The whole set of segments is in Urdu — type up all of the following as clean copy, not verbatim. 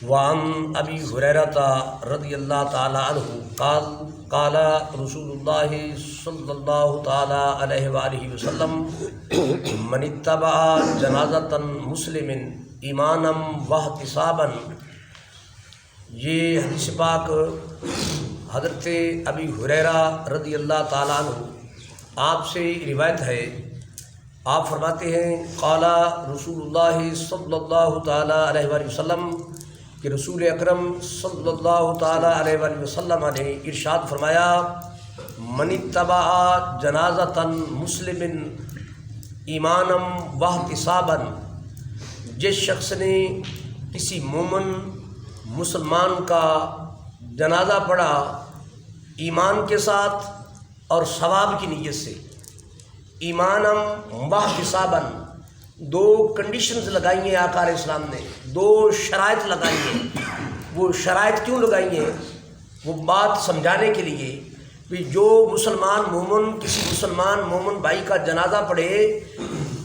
وعن ابی ہریرہ رضی اللہ تعالی عنہ قال رسول اللہ صلی اللہ تعالی علیہ وآلہ وسلم من اتبع جنازۃ مسلم ایمانا واحتسابا۔ یہ حدیث پاک حضرت ابی ہریرہ رضی اللہ تعالی عنہ آپ سے روایت ہے۔ آپ فرماتے ہیں قال رسول اللہ صلی اللہ تعالی علیہ وآلہ وسلم کہ رسول اکرم صلی اللہ تعالیٰ علیہ وآلہ وسلم نے ارشاد فرمایا من اتبع جنازۃ مسلم ایمانا واحتسابا، جس شخص نے کسی مومن مسلمان کا جنازہ پڑھا ایمان کے ساتھ اور ثواب کی نیت سے، ایمانا واحتسابا، دو کنڈیشنز لگائی ہیں آقا علیہ السلام نے، دو شرائط لگائی ہیں۔ وہ شرائط کیوں لگائی ہیں؟ وہ بات سمجھانے کے لیے کہ جو مسلمان مومن کسی مسلمان مومن بھائی کا جنازہ پڑھے،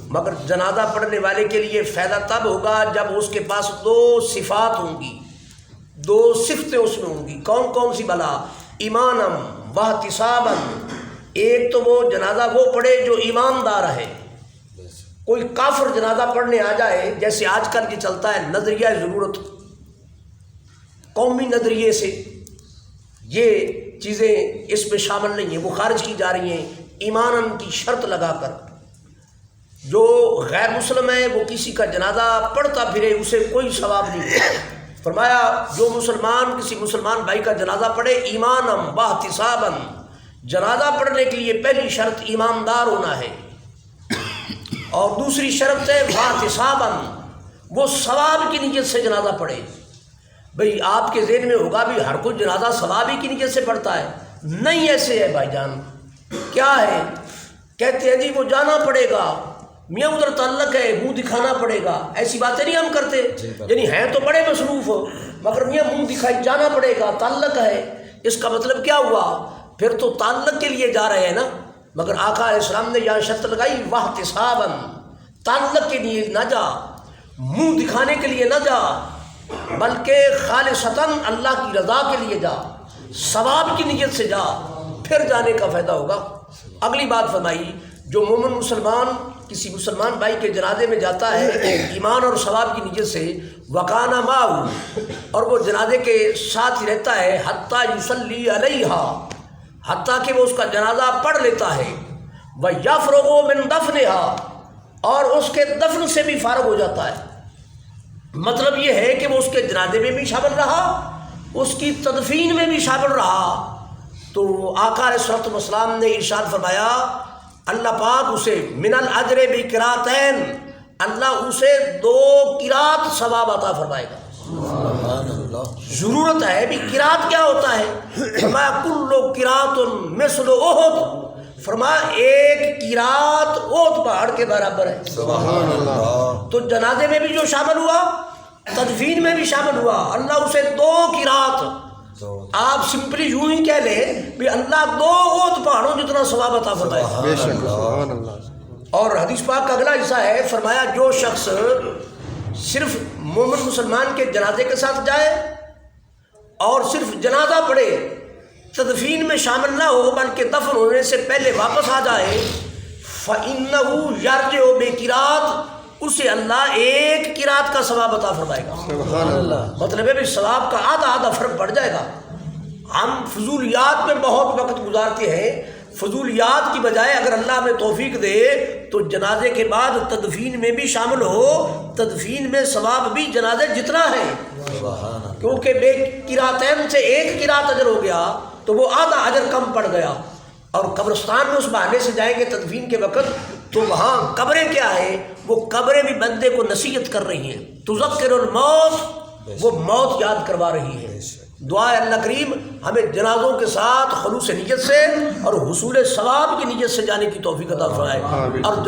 مگر جنازہ پڑھنے والے کے لیے فائدہ تب ہوگا جب اس کے پاس دو صفات ہوں گی، دو صفتیں اس میں ہوں گی۔ کون کون سی بلا؟ ایمانا واحتسابا، ایک تو وہ جنازہ وہ پڑھے جو ایماندار ہے۔ کوئی کافر جنازہ پڑھنے آ جائے، جیسے آج کل یہ چلتا ہے نظریہ ضرورت، قومی نظریے سے یہ چیزیں اس میں شامل نہیں ہیں، وہ خارج کی جا رہی ہیں ایماناً کی شرط لگا کر۔ جو غیر مسلم ہے وہ کسی کا جنازہ پڑھتا پھرے، اسے کوئی ثواب نہیں۔ فرمایا جو مسلمان کسی مسلمان بھائی کا جنازہ پڑھے ایمانا واحتسابا، جنازہ پڑھنے کے لیے پہلی شرط ایماندار ہونا ہے، اور دوسری شرط ہے واحتسابا، وہ ثواب کی نیت سے جنازہ پڑھے۔ بھئی آپ کے ذہن میں ہوگا بھی ہر کوئی جنازہ ثواب ہی کی نیت سے پڑھتا ہے؟ نہیں، ایسے ہے بھائی جان۔ کیا ہے؟ کہتے ہیں جی وہ جانا پڑے گا، میاں ادھر تعلق ہے، منہ دکھانا پڑے گا۔ ایسی باتیں نہیں ہم کرتے، یعنی ہیں تو بڑے مصروف مگر میاں منہ دکھائی جانا پڑے گا، تعلق ہے۔ اس کا مطلب کیا ہوا؟ پھر تو تعلق کے لیے جا رہے ہیں نا، مگر آقا علیہ السلام نے یہاں شرط لگائی واحتسابا، تعلق کے لیے نہ جا، منہ دکھانے کے لیے نہ جا، بلکہ خالصتاً اللہ کی رضا کے لیے جا، ثواب کی نیت سے جا، پھر جانے کا فائدہ ہوگا۔ اگلی بات فرمائی جو مومن مسلمان کسی مسلمان بھائی کے جنازے میں جاتا ہے ایمان اور ثواب کی نیت سے، وکانا معہ، اور وہ جنازے کے ساتھ ہی رہتا ہے، حتیٰ یصلی علیہا، حتیٰ کہ وہ اس کا جنازہ پڑھ لیتا ہے، ویفرغ من دفنہا، اور اس کے دفن سے بھی فارغ ہو جاتا ہے۔ مطلب یہ ہے کہ وہ اس کے جنازے میں بھی شامل رہا، اس کی تدفین میں بھی شامل رہا۔ تو آقا علیہ السلام نے ارشاد فرمایا اللہ پاک اسے من الاجر بقراءتین، اللہ اسے 2 قراءت ثواب عطا فرمائے گا۔ ضرورت ہے بھی قراءت کیا ہوتا ہے؟ فرمایا کل قراءت مثل احد، فرمایا ایک قراءت احد پہاڑ کے برابر ہے۔ سبحان اللہ۔ تو جنازے میں بھی جو شامل ہوا، تدفین میں بھی شامل ہوا، اللہ اسے 2 قراءت، آپ سمپلی یوں ہی کہہ لیں بھی اللہ 2 احد پہاڑوں جتنا ثواب عطا فرمائے گا۔ اور حدیث پاک کا اگلا حصہ ہے، فرمایا جو شخص صرف مومن مسلمان کے جنازے کے ساتھ جائے اور صرف جنازہ پڑھے، تدفین میں شامل نہ ہو بلکہ دفن ہونے سے پہلے واپس آ جائے، فَإِنَّهُ يَرْجِعُ بِقِرَاءَةٍ، اسے اللہ 1 قراءت کا ثواب عطا فرمائے گا۔ سبحان اللہ۔ مطلب ہے بھی ثواب کا آدھا فرق پڑ جائے گا۔ ہم فضولیات میں بہت وقت گزارتے ہیں، فضولیات کی بجائے اگر اللہ ہمیں توفیق دے تو جنازے کے بعد تدفین میں بھی شامل ہو، تدفین میں ثواب بھی جنازے جتنا ہے، کیونکہ بے قراءتین سے 1 قراءت اجر ہو گیا تو وہ آدھا اجر کم پڑ گیا۔ اور قبرستان میں اس بہانے سے جائیں گے تدفین کے وقت تو وہاں قبریں کیا ہیں؟ وہ قبریں بھی بندے کو نصیحت کر رہی ہیں، تذکر الموت، وہ موت یاد کروا رہی ہے۔ دعا اللہ کریم ہمیں جنازوں کے ساتھ خلوص نیت سے اور حصول ثواب کی نیت سے جانے کی توفیق عطا فرمائے۔ اور